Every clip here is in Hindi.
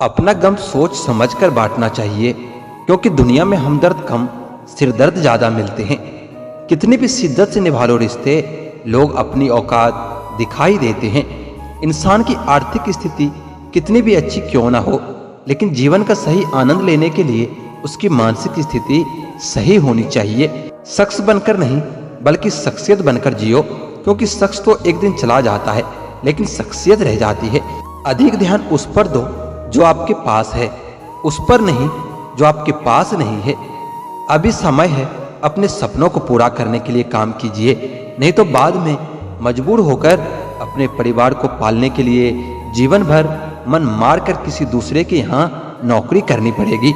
अपना गम सोच समझ कर बांटना चाहिए, क्योंकि दुनिया में हमदर्द कम, सिरदर्द ज्यादा मिलते हैं। कितनी भी शिद्दत से निभा लो रिश्ते, लोग अपनी औकात दिखाई देते हैं। इंसान की आर्थिक स्थिति कितनी भी अच्छी क्यों ना हो, लेकिन जीवन का सही आनंद लेने के लिए उसकी मानसिक स्थिति सही होनी चाहिए। शख्स बनकर नहीं, बल्कि शख्सियत बनकर जियो, क्योंकि शख्स तो एक दिन चला जाता है, लेकिन शख्सियत रह जाती है। अधिक ध्यान उस पर दो जो आपके पास है, उस पर नहीं जो आपके पास नहीं है। अभी समय है, अपने सपनों को पूरा करने के लिए काम कीजिए, नहीं तो बाद में मजबूर होकर अपने परिवार को पालने के लिए जीवन भर मन मार कर किसी दूसरे के यहाँ नौकरी करनी पड़ेगी।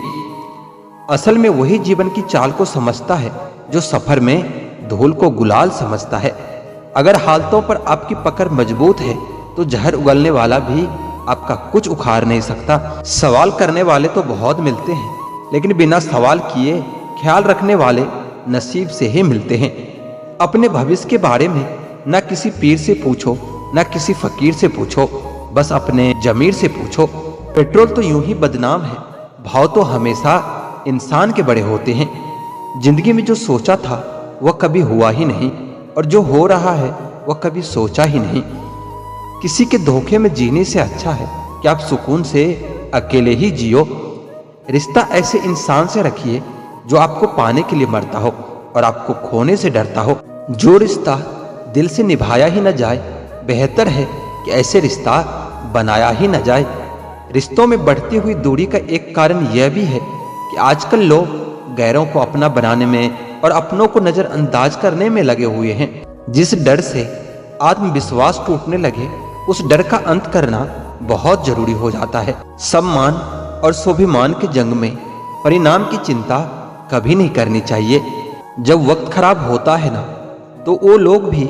असल में वही जीवन की चाल को समझता है जो सफर में धूल को गुलाल समझता है। अगर हालतों पर आपकी पकड़ मजबूत है तो जहर उगलने वाला भी आपका कुछ उखाड़ नहीं सकता। सवाल करने वाले तो बहुत मिलते हैं, लेकिन बिना सवाल किए ख्याल रखने वाले नसीब से ही मिलते हैं। अपने भविष्य के बारे में न किसी पीर से पूछो, न किसी फकीर से पूछो, बस अपने जमीर से पूछो। पेट्रोल तो यूं ही बदनाम है, भाव तो हमेशा इंसान के बड़े होते हैं। जिंदगी में जो सोचा था वह कभी हुआ ही नहीं, और जो हो रहा है वह कभी सोचा ही नहीं। किसी के धोखे में जीने से अच्छा है कि आप सुकून से अकेले ही जियो। रिश्ता ऐसे इंसान से रखिए जो आपको पाने के लिए मरता हो और आपको खोने से डरता हो। जो रिश्ता दिल से निभाया ही न जाए, बेहतर है कि ऐसे रिश्ता बनाया ही न जाए। रिश्तों में बढ़ती हुई दूरी का एक कारण यह भी है कि आजकल लोग गैरों को अपना बनाने में और अपनों को नजरअंदाज करने में लगे हुए हैं। जिस डर से आत्मविश्वास टूटने लगे, उस डर का अंत करना बहुत जरूरी हो जाता है। सम्मान और स्वाभिमान के जंग में परिणाम की चिंता कभी नहीं करनी चाहिए। जब वक्त खराब होता है ना, तो वो लोग भी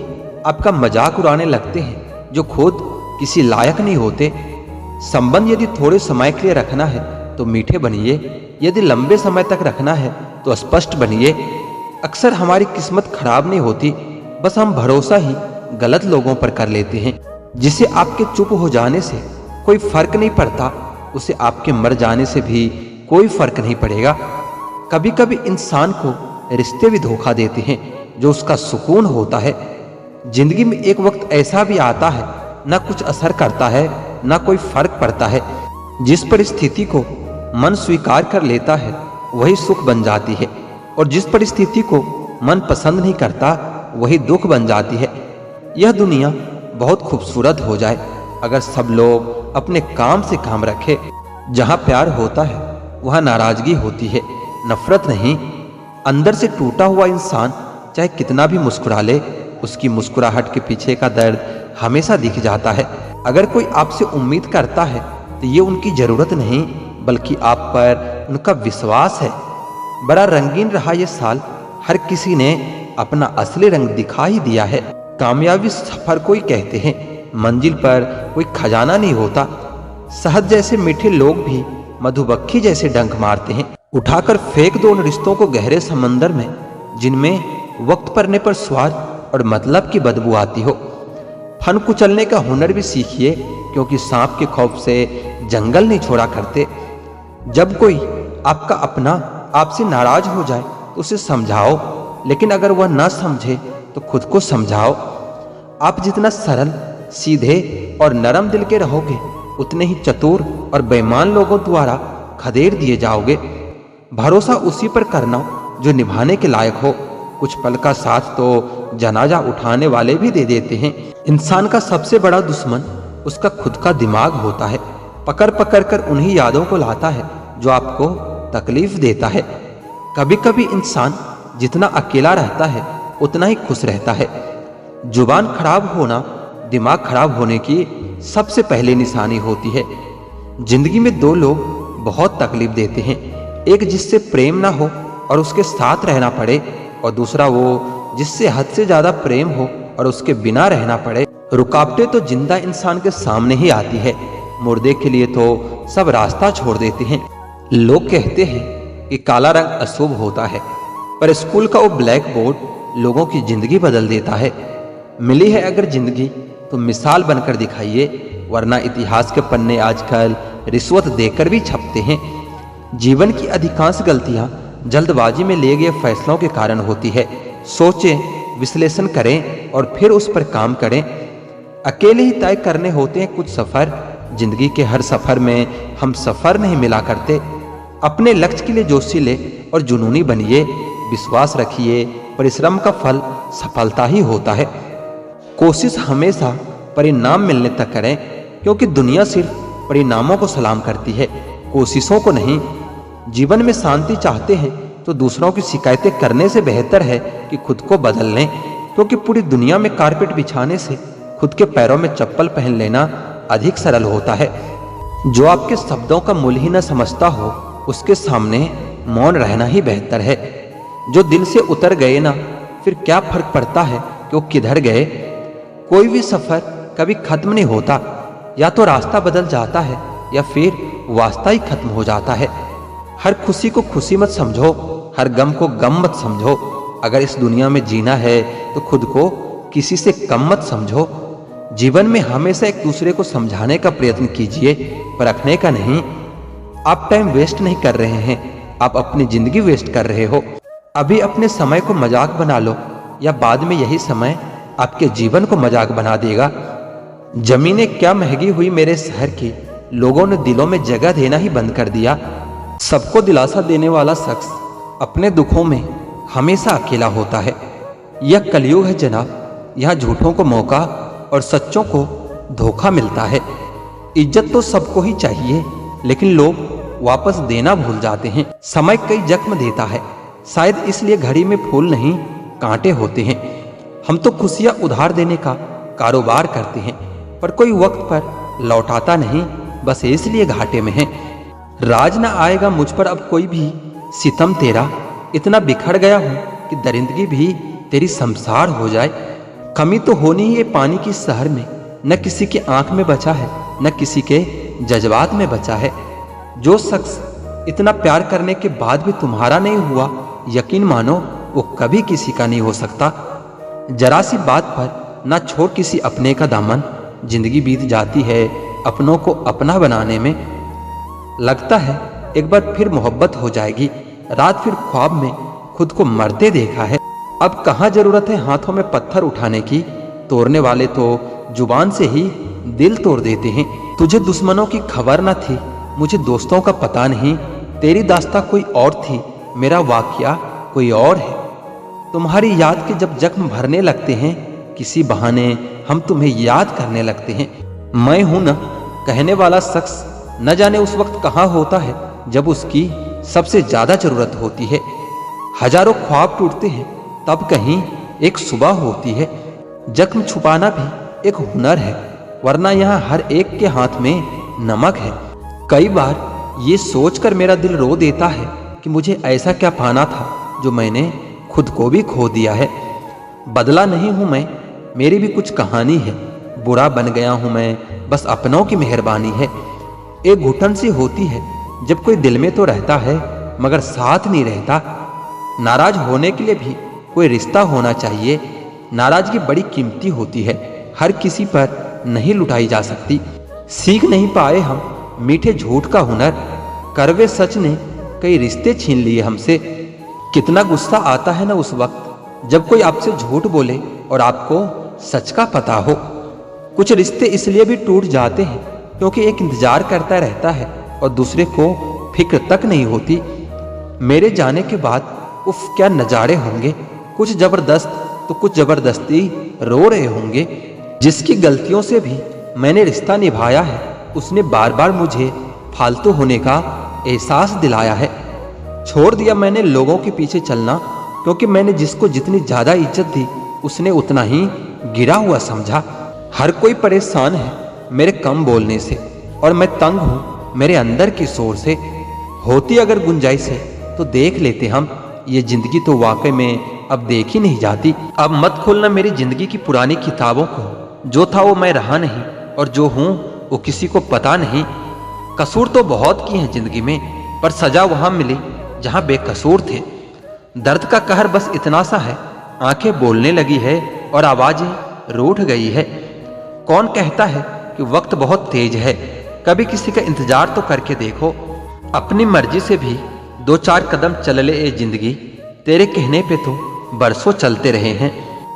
आपका मजाक उड़ाने लगते हैं जो खुद किसी लायक नहीं होते। संबंध यदि थोड़े समय के लिए रखना है तो मीठे बनिए, यदि लंबे समय तक रखना है तो स्पष्ट बनिए। अक्सर हमारी किस्मत खराब नहीं होती, बस हम भरोसा ही गलत लोगों पर कर लेते हैं। जिसे आपके चुप हो जाने से कोई फर्क नहीं पड़ता, उसे आपके मर जाने से भी कोई फर्क नहीं पड़ेगा। कभी कभी इंसान को रिश्ते भी धोखा देते हैं जो उसका सुकून होता है। जिंदगी में एक वक्त ऐसा भी आता है, ना कुछ असर करता है, ना कोई फर्क पड़ता है। जिस परिस्थिति को मन स्वीकार कर लेता है वही सुख बन जाती है, और जिस परिस्थिति को मन पसंद नहीं करता वही दुख बन जाती है। यह दुनिया बहुत खूबसूरत हो जाए अगर सब लोग अपने काम से काम रखे। जहाँ प्यार होता है वहाँ नाराजगी होती है, नफरत नहीं। अंदर से टूटा हुआ इंसान चाहे कितना भी मुस्कुरा ले, उसकी मुस्कुराहट के पीछे का दर्द हमेशा दिख जाता है। अगर कोई आपसे उम्मीद करता है तो ये उनकी जरूरत नहीं, बल्कि आप पर उनका विश्वास है। बड़ा रंगीन रहा ये साल, हर किसी ने अपना असली रंग दिखा ही दिया है। कामयाबी सफर कोई कहते हैं, मंजिल पर कोई खजाना नहीं होता। शहद जैसे मीठे लोग भी मधुमक्खी जैसे डंक मारते हैं। उठाकर फेंक दो उन रिश्तों को गहरे समंदर में, जिनमें वक्त पड़ने पर स्वाद और मतलब की बदबू आती हो। फन कुचलने का हुनर भी सीखिए, क्योंकि सांप के खौफ से जंगल नहीं छोड़ा करते। जब कोई आपका अपना आपसे नाराज हो जाए तो उसे समझाओ, लेकिन अगर वह ना समझे तो खुद को समझाओ। आप जितना सरल, सीधे और नरम दिल के रहोगे, उतने ही चतुर और बेईमान लोगों द्वारा खदेड़ दिए जाओगे। भरोसा उसी पर करना जो निभाने के लायक हो। कुछ पल का साथ तो जनाजा उठाने वाले भी दे देते हैं। इंसान का सबसे बड़ा दुश्मन उसका खुद का दिमाग होता है। पकड़ पकड़ कर उन्हीं यादों को लाता है जो आपको तकलीफ देता है। कभी कभी इंसान जितना अकेला रहता है उतना ही खुश रहता है। जुबान खराब होना दिमाग खराब होने की सबसे पहली निशानी होती है। जिंदगी में दो लोग बहुत तकलीफ देते हैं, एक जिससे प्रेम ना हो और उसके साथ रहना पड़े, और दूसरा वो जिससे हद से ज्यादा प्रेम हो और उसके बिना रहना पड़े। रुकावटें तो जिंदा इंसान के सामने ही आती है, मुर्दे के लिए तो सब रास्ता छोड़ देते हैं। लोग कहते हैं कि काला रंग अशुभ होता है, पर स्कूल का वो ब्लैक बोर्ड लोगों की जिंदगी बदल देता है। मिली है अगर जिंदगी तो मिसाल बनकर दिखाइए, वरना इतिहास के पन्ने आजकल रिश्वत देकर भी छपते हैं। जीवन की अधिकांश गलतियां जल्दबाजी में लिए गए फैसलों के कारण होती है। सोचें, विश्लेषण करें और फिर उस पर काम करें। अकेले ही तय करने होते हैं कुछ सफ़र। जिंदगी के हर सफ़र में हम सफ़र नहीं मिला करते। अपने लक्ष्य के लिए जोशीले और जुनूनी बनिए। विश्वास रखिए, परिश्रम का फल सफलता ही होता है। कोशिश हमेशा परिणाम मिलने तक करें, क्योंकि दुनिया सिर्फ परिणामों को सलाम करती है, कोशिशों को नहीं। जीवन में शांति चाहते हैं तो दूसरों की शिकायतें करने से बेहतर है कि खुद को बदल लें, क्योंकि पूरी दुनिया में कारपेट बिछाने से खुद के पैरों में चप्पल पहन लेना अधिक सरल होता है। जो आपके शब्दों का मूल्य ही न समझता हो, उसके सामने मौन रहना ही बेहतर है। जो दिल से उतर गए ना, फिर क्या फर्क पड़ता है कि वो किधर गए। कोई भी सफर कभी खत्म नहीं होता। या तो रास्ता बदल जाता है या फिर वास्ता ही खत्म हो जाता है। हर खुशी को खुशी मत समझो, हर गम को गम मत समझो। अगर इस दुनिया में जीना है तो खुद को किसी से कम मत समझो। जीवन में हमेशा एक दूसरे को समझाने का प्रयत्न कीजिए, परखने का नहीं। आप टाइम वेस्ट नहीं कर रहे हैं, आप अपनी जिंदगी वेस्ट कर रहे हो। अभी अपने समय को मजाक बना लो, या बाद में यही समय आपके जीवन को मजाक बना देगा। जमीनें क्या महंगी हुई मेरे शहर की, लोगों ने दिलों में जगह देना ही बंद कर दिया। सबको दिलासा देने वाला शख्स अपने दुखों में हमेशा अकेला होता है। यह कलयुग है जनाब, यहाँ झूठों को मौका और सच्चों को धोखा मिलता है। इज्जत तो सबको ही चाहिए, लेकिन लोग वापस देना भूल जाते हैं। समय कई जख्म देता है, शायद इसलिए घड़ी में फूल नहीं कांटे होते हैं। हम तो खुशियां उधार देने का कारोबार करते हैं, पर कोई वक्त पर लौटाता नहीं, बस इसलिए घाटे में है। राज ना आएगा मुझ पर अब कोई भी सितम तेरा, इतना बिखर गया हूं कि दरिंदगी भी तेरी संसार हो जाए। कमी तो होनी ही है पानी की शहर में, न किसी की आंख में बचा है, न किसी के जज्बात में बचा है। जो शख्स इतना प्यार करने के बाद भी तुम्हारा नहीं हुआ, यकीन मानो वो कभी किसी का नहीं हो सकता। जरा सी बात पर ना छोड़ किसी अपने का दामन, जिंदगी बीत जाती है अपनों को अपना बनाने में। लगता है एक बार फिर मोहब्बत हो जाएगी, रात फिर ख्वाब में खुद को मरते देखा है। अब कहाँ जरूरत है हाथों में पत्थर उठाने की, तोड़ने वाले तो जुबान से ही दिल तोड़ देते हैं। तुझे दुश्मनों की खबर न थी, मुझे दोस्तों का पता नहीं। तेरी दास्तां कोई और थी, मेरा वाकया कोई और है। तुम्हारी याद के जब जख्म भरने लगते हैं, किसी बहाने हम तुम्हें याद करने लगते हैं। मैं हूं न कहने वाला शख्स न जाने उस वक्त कहाँ होता है जब उसकी सबसे ज्यादा जरूरत होती है। हजारों ख्वाब टूटते हैं तब कहीं एक सुबह होती है। जख्म छुपाना भी एक हुनर है, वरना यहाँ हर एक के हाथ में नमक है। कई बार ये सोचकर मेरा दिल रो देता है कि मुझे ऐसा क्या पाना था जो मैंने खुद को भी खो दिया है। बदला नहीं हूं मैं, मेरी भी कुछ कहानी है। बुरा बन गया हूं मैं, बस अपनों की मेहरबानी है। एक घुटन सी होती है जब कोई दिल में तो रहता है मगर साथ नहीं रहता। नाराज होने के लिए भी कोई रिश्ता होना चाहिए। नाराजगी बड़ी कीमती होती है, हर किसी पर नहीं लुटाई जा सकती। सीख नहीं पाए हम मीठे झूठ का हुनर, करवे सच ने कई रिश्ते छीन लिए हमसे। कितना गुस्सा आता है ना उस वक्त जब कोई आपसे झूठ बोले और आपको सच का पता हो। कुछ रिश्ते इसलिए भी टूट जाते हैं क्योंकि एक इंतजार करता रहता है और दूसरे को फिक्र तक नहीं होती। मेरे जाने के बाद उफ क्या नजारे होंगे, कुछ जबरदस्त तो कुछ जबरदस्ती रो रहे होंगे। जिसकी गलतियों से भी मैंने रिश्ता निभाया है, उसने बार बार मुझे फालतू होने का एहसास दिलाया है। छोड़ दिया मैंने लोगों के पीछे चलना, क्योंकि मैंने जिसको जितनी ज्यादा इज्जत दी उसने उतना ही गिरा हुआ समझा। हर कोई परेशान है मेरे कम बोलने से, और मैं तंग हूँ मेरे अंदर की शोर से। होती अगर गुंजाइश है तो देख लेते हम, ये जिंदगी तो वाकई में अब देखी नहीं जाती। अब मत खोलना मेरी जिंदगी की पुरानी किताबों को, जो था वो मैं रहा नहीं और जो हूँ वो किसी को पता नहीं। कसूर तो बहुत किए हैं जिंदगी में, पर सजा वहां मिली जहां बेकसूर थे। दर्द का कहर बस इतना सा है, आंखें बोलने लगी है और आवाजें रूठ गई है। कौन कहता है कि कि वक्त बहुत तेज है, कभी किसी का इंतजार तो करके देखो। अपनी मर्जी से भी 2-4 कदम चल ले ए जिंदगी, तेरे कहने पे तो बरसों चलते रहे हैं।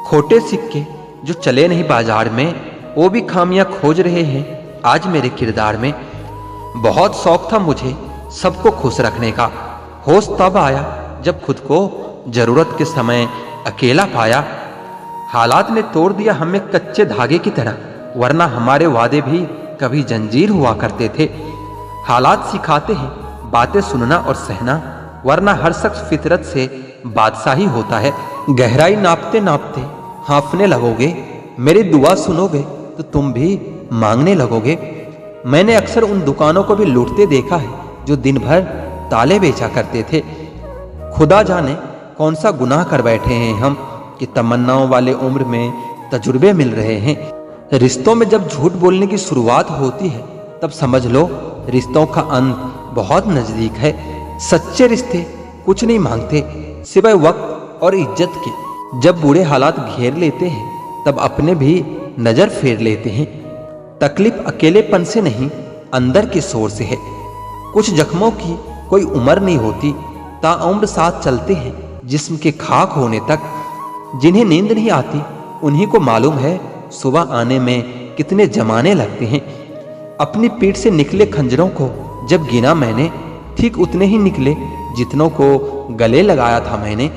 खोटे सिक्के जो चले नहीं बाजार में, वो भी खामियां खोज रहे हैं आज मेरे किरदार में। बहुत शौक था मुझे सबको खुश रखने का, होश तब आया जब खुद को जरूरत के समय अकेला पाया। हालात ने तोड़ दिया हमें कच्चे धागे की तरह, वरना हमारे वादे भी कभी जंजीर हुआ करते थे। हालात सिखाते हैं बातें सुनना और सहना, वरना हर शख्स फितरत से बादशाही होता है। गहराई नापते नापते हाँफने लगोगे, मेरी दुआ सुनोगे तो तुम भी मांगने लगोगे। मैंने अक्सर उन दुकानों को भी लूटते देखा है जो दिन भर ताले बेचा करते थे। खुदा जाने कौन सा गुनाह कर बैठे हैं हम कि तमन्नाओं वाले उम्र में तजुर्बे मिल रहे हैं। रिश्तों में जब झूठ बोलने की शुरुआत होती है तब समझ लो रिश्तों का अंत बहुत नजदीक है। सच्चे रिश्ते कुछ नहीं मांगते सिवाय वक्त और इज्जत के। जब बुरे हालात घेर लेते हैं तब अपने भी नजर फेर लेते हैं। तकलीफ अकेलेपन से नहीं, अंदर के शोर से है। कुछ जख्मों की कोई उम्र नहीं होती, ताउम्र साथ चलते हैं जिस्म के खाक होने तक। जिन्हें नींद नहीं आती उन्हीं को मालूम है सुबह आने में कितने जमाने लगते हैं। अपनी पीठ से निकले खंजरों को जब गिना मैंने, ठीक उतने ही निकले जितनों को गले लगाया था मैंने।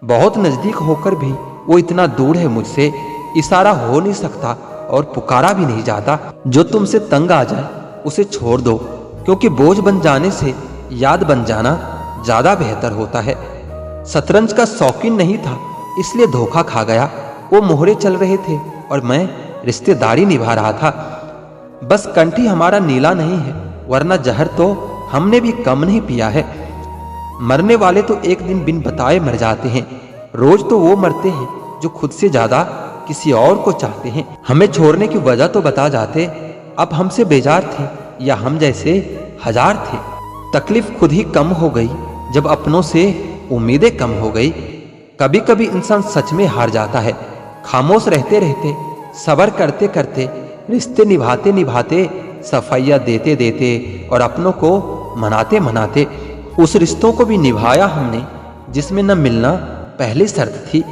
बहुत नजदीक होकर भी वो इतना दूर है मुझसे, इशारा हो नहीं सकता और पुकारा भी नहीं जाता। जो तुमसे तंग आ जाए उसे छोड़ दो, क्योंकि बोझ बन जाने से याद बन जाना ज्यादा बेहतर होता है। शतरंज का शौकीन नहीं था इसलिए धोखा खा गया। वो मोहरे चल रहे थे और मैं रिश्तेदारी निभा रहा था। बस कंठी हमारा नीला नहीं है, वरना जहर तो हमने भी कम नहीं पिया है। मरने वाले तो एक दिन बिन बताए मर जाते हैं, रोज तो वो मरते हैं जो खुद से ज्यादा किसी और को चाहते हैं। हमें छोड़ने की वजह तो बता जाते, अब हमसे बेजार थे या हम जैसे हजार थे। तकलीफ खुद ही कम हो गई जब अपनों से उम्मीदें कम हो गई। कभी कभी इंसान सच में हार जाता है। खामोश रहते रहते, सब्र करते करते, रिश्ते निभाते निभाते, सफाइयाँ देते देते और अपनों को मनाते मनाते उस रिश्तों को भी निभाया हमने जिसमें न मिलना पहली शर्त थी।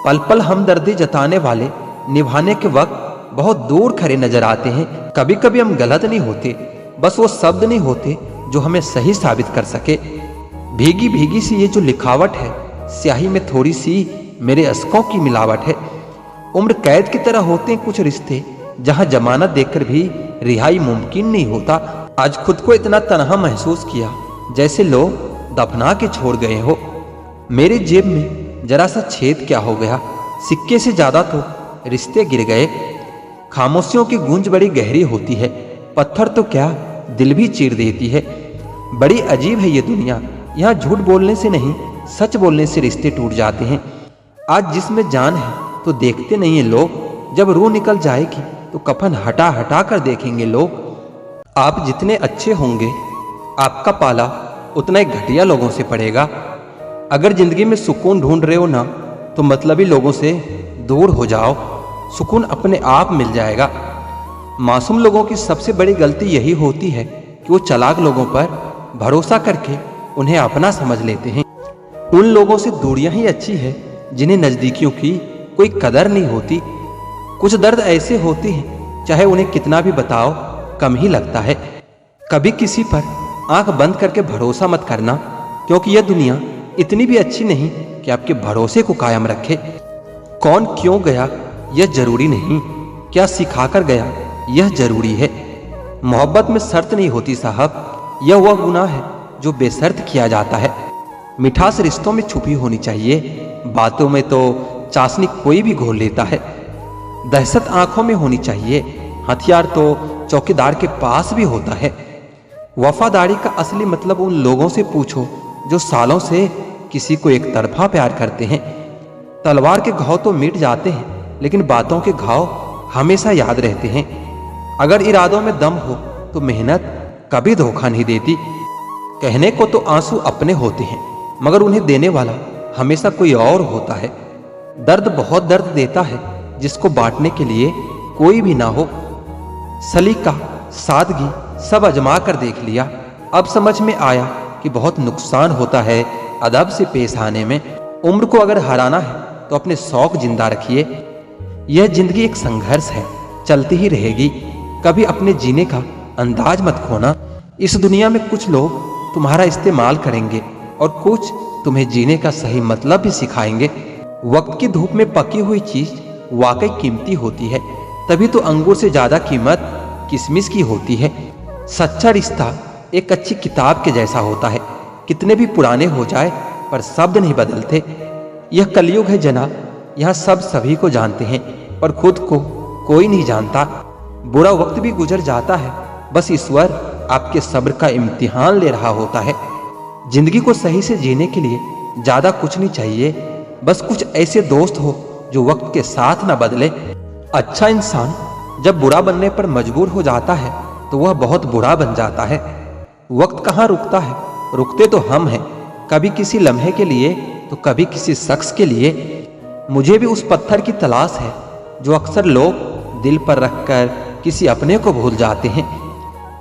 पल पल हमदर्दी जताने वाले निभाने के वक्त बहुत दूर खड़े नजर आते हैं। कभी कभी हम गलत नहीं होते, बस वो शब्द नहीं होते जो हमें सही साबित कर सके। भीगी भीगी सी ये जो लिखावट है, स्याही में थोड़ी सी मेरे अश्कों की मिलावट है। उम्र कैद की तरह होते हैं कुछ रिश्ते, जहां जमानत देकर भी रिहाई मुमकिन नहीं होता। आज खुद को इतना तन्हा महसूस किया जैसे लोग दफना के छोड़ गए हो। मेरी जेब में जरा सा छेद क्या हो गया, सिक्के से ज्यादा तो रिश्ते गिर गए। खामोशियों की गूंज बड़ी गहरी होती है, पत्थर तो क्या दिल भी चीर देती है। बड़ी अजीब है ये दुनिया, यहाँ झूठ बोलने से नहीं सच बोलने से रिश्ते टूट जाते हैं। आज जिसमें जान है तो देखते नहीं है लोग, जब रूह निकल जाएगी तो कफन हटा हटा कर देखेंगे लोग। आप जितने अच्छे होंगे आपका पाला उतना ही घटिया लोगों से पड़ेगा। अगर जिंदगी में सुकून ढूंढ रहे हो ना, तो मतलबी लोगों से दूर हो जाओ, सुकून अपने आप मिल जाएगा। मासूम लोगों की सबसे बड़ी गलती यही होती है कि वो चालाक लोगों पर भरोसा करके उन्हें अपना समझ लेते हैं। उन लोगों से दूरियां ही अच्छी है जिन्हें नजदीकियों की कोई कदर नहीं होती। कुछ दर्द ऐसे होते हैं चाहे उन्हें कितना भी बताओ कम ही लगता है। कभी किसी पर आंख बंद करके भरोसा मत करना, क्योंकि यह दुनिया इतनी भी अच्छी नहीं कि आपके भरोसे को कायम रखे। कौन क्यों गया यह जरूरी नहीं, क्या सिखा कर गया यह जरूरी है। मोहब्बत में शर्त नहीं होती साहब, यह वह गुनाह है जो बेशर्त किया जाता है। मिठास रिश्तों में छुपी होनी चाहिए, बातों में तो चाशनी कोई भी घोल लेता है। दहशत आंखों में होनी चाहिए, हथियार तो चौकीदार के पास भी होता है। वफादारी का असली मतलब उन लोगों से पूछो जो सालों से किसी को एक तरफा प्यार करते हैं। तलवार के घाव तो मिट जाते हैं, लेकिन बातों के घाव हमेशा याद रहते हैं। अगर इरादों में दम हो तो मेहनत कभी धोखा नहीं देती। कहने को तो आंसू अपने होते हैं, मगर उन्हें देने वाला हमेशा कोई और होता है। दर्द बहुत दर्द देता है जिसको बांटने के लिए कोई भी ना हो। सलीका, सादगी सब आजमा कर देख लिया। अब समझ में आया कि बहुत नुकसान होता है अदब से पेश आने में। उम्र को अगर हराना है तो अपने शौक जिंदा रखिए। यह जिंदगी एक संघर्ष है, चलती ही रहेगी। कभी अपने जीने का अंदाज मत खोना। इस दुनिया में कुछ लोग तुम्हारा इस्तेमाल करेंगे और कुछ तुम्हें जीने का सही मतलब भी सिखाएंगे। वक्त की धूप में पकी हुई चीज वाकई कीमती होती है, तभी तो अंगूर से ज्यादा कीमत किशमिश की होती है। सच्चा रिश्ता एक अच्छी किताब के जैसा होता है, कितने भी पुराने हो जाए पर शब्द नहीं बदलते। यह कलयुग है जना, यहाँ सब सभी को जानते हैं पर खुद को कोई नहीं जानता। बुरा वक्त भी गुजर जाता है, बस ईश्वर आपके सब्र का इम्तिहान ले रहा होता है। जिंदगी को सही से जीने के लिए ज्यादा कुछ नहीं चाहिए, बस कुछ ऐसे दोस्त हो जो वक्त के साथ ना बदले। अच्छा इंसान जब बुरा बनने पर मजबूर हो जाता है तो वह बहुत बुरा बन जाता है। वक्त कहाँ रुकता है, रुकते तो हम हैं, कभी किसी लम्हे के लिए तो कभी किसी शख्स के लिए। मुझे भी उस पत्थर की तलाश है जो अक्सर लोग दिल पर रखकर किसी अपने को भूल जाते हैं।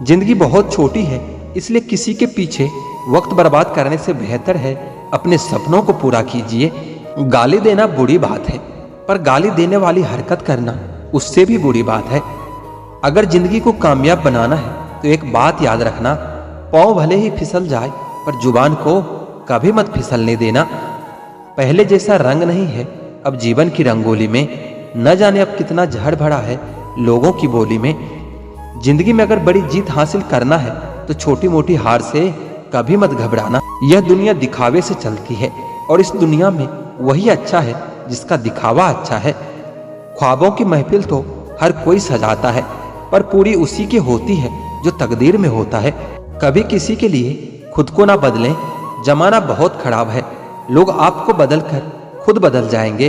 जिंदगी बहुत छोटी है, इसलिए किसी के पीछे वक्त बर्बाद करने से बेहतर है अपने सपनों को पूरा कीजिए। गाली देना बुरी बात है, पर गाली देने वाली हरकत करना उससे भी बुरी बात है। अगर जिंदगी को कामयाब बनाना है तो एक बात याद रखना, पाँव भले ही फिसल जाए पर जुबान को कभी मत फिसलने देना। पहले जैसा रंग नहीं है अब जीवन की रंगोली में, न जाने अब कितना जहर भरा है लोगों की बोली में। जिंदगी में अगर बड़ी जीत हासिल करना है तो छोटी मोटी हार से कभी मत घबराना। यह दुनिया दिखावे से चलती है और इस दुनिया में वही अच्छा है जिसका दिखावा अच्छा है। ख्वाबों की महफिल तो हर कोई सजाता है, पर पूरी उसी की होती है जो तकदीर में होता है। कभी किसी के लिए खुद को ना बदलें, जमाना बहुत खराब है। लोग आपको बदलकर खुद बदल जाएंगे।